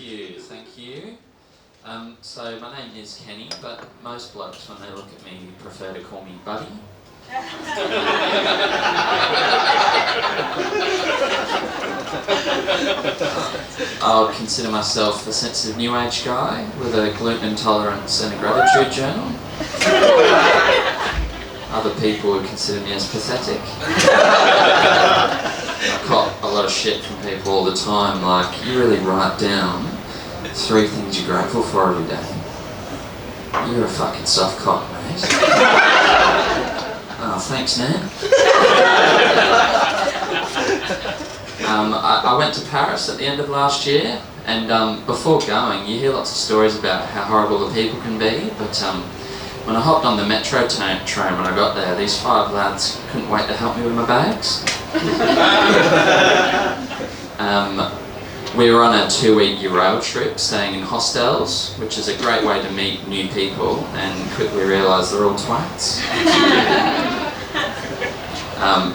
Thank you. So my name is Kenny, but most blokes, when they look at me, prefer to call me Buddy. I would consider myself a sensitive new age guy with a gluten intolerance and a gratitude journal. Other people would consider me as pathetic. I cop a lot of shit from people all the time, like, you really write down 3 things you're grateful for every day. You're a fucking soft cock, mate. Oh, thanks, man. I went to Paris at the end of last year, and before going, you hear lots of stories about how horrible the people can be, but when I hopped on the metro train when I got there, these 5 lads couldn't wait to help me with my bags. We were on a 2-week Euro trip, staying in hostels, which is a great way to meet new people, and quickly realised they're all twats.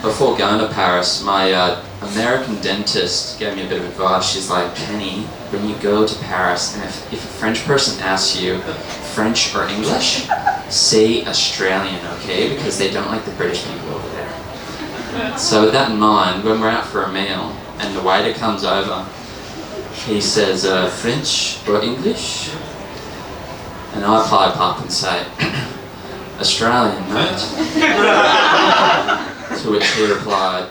Before going to Paris, my American dentist gave me a bit of advice. She's like, Kenny, when you go to Paris, and if a French person asks you French or English, say Australian, okay? Because they don't like the British people over there. So with that in mind, when we're out for a meal, and the waiter comes over, he says, French or English? And I pipe up and say, Australian, mate. To which he replied,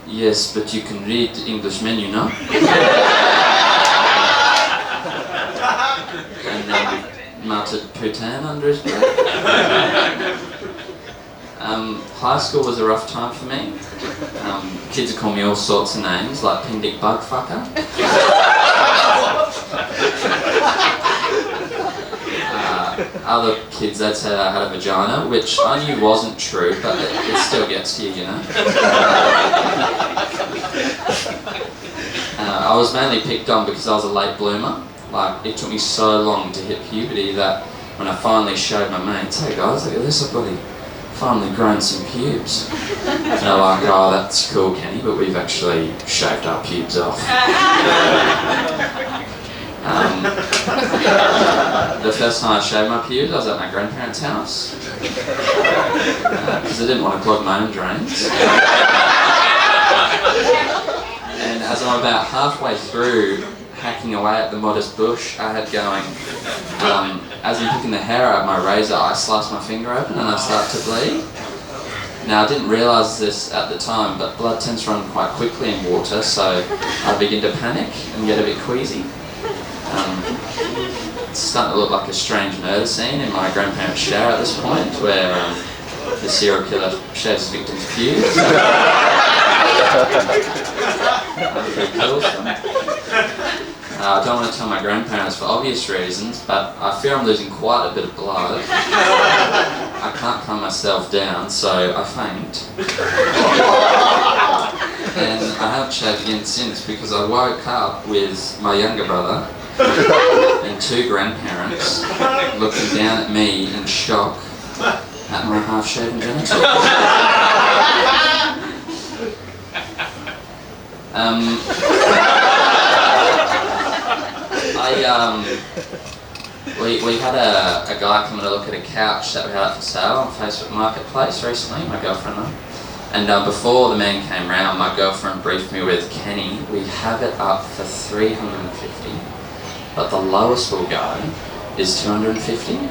yes, but you can read the English menu, no? And then muttered putain under his breath. High school was a rough time for me. Kids would call me all sorts of names, like Pin Dick Bugfucker. Other kids, they'd say I had a vagina, which I knew wasn't true, but it still gets to you, you know. I was mainly picked on because I was a late bloomer. Like, it took me so long to hit puberty that when I finally showed my mates, hey guys, look at this, I've bloody finally grown some pubes. And they're like, oh, that's cool, Kenny, but we've actually shaved our pubes off. The first time I shaved my pubes, I was at my grandparents' house. Because I didn't want to clog my own drains. And as I'm about halfway through hacking away at the modest bush I had going, as I'm picking the hair out of my razor, I sliced my finger open and I start to bleed. Now, I didn't realise this at the time, but blood tends to run quite quickly in water, so I begin to panic and get a bit queasy. It's starting to look like a strange murder scene in my grandparents' shower at this point, where the serial killer shaves his victim's pubes after he kills them. I don't want to tell my grandparents for obvious reasons, but I fear I'm losing quite a bit of blood. I can't calm myself down, so I faint. And I haven't shaved again since because I woke up with my younger brother and 2 grandparents looking down at me in shock at my half-shaven genitals. We had a guy coming to look at a couch that we had up for sale on Facebook Marketplace recently, my girlfriend and I. And before the man came round, my girlfriend briefed me with, Kenny, we have it up for $350, but the lowest we'll go is $250.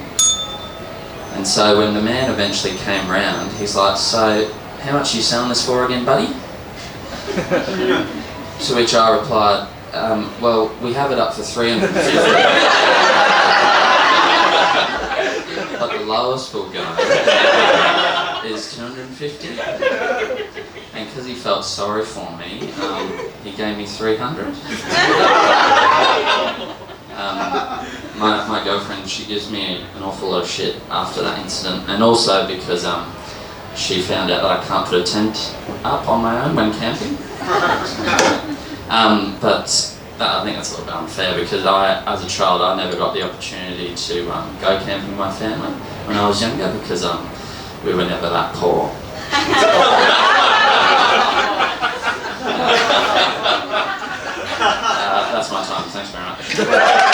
And so when the man eventually came round, he's like, so how much are you selling this for again, buddy? To which I replied, well, we have it up for $350. But the lowest we'll go is $250. And because he felt sorry for me, he gave me $300. My girlfriend, she gives me an awful lot of shit after that incident, and also because she found out that I can't put a tent up on my own when camping. But I think that's a little bit unfair because as a child, I never got the opportunity to go camping with my family when I was younger because we were never that poor. That's my time. Thanks very much.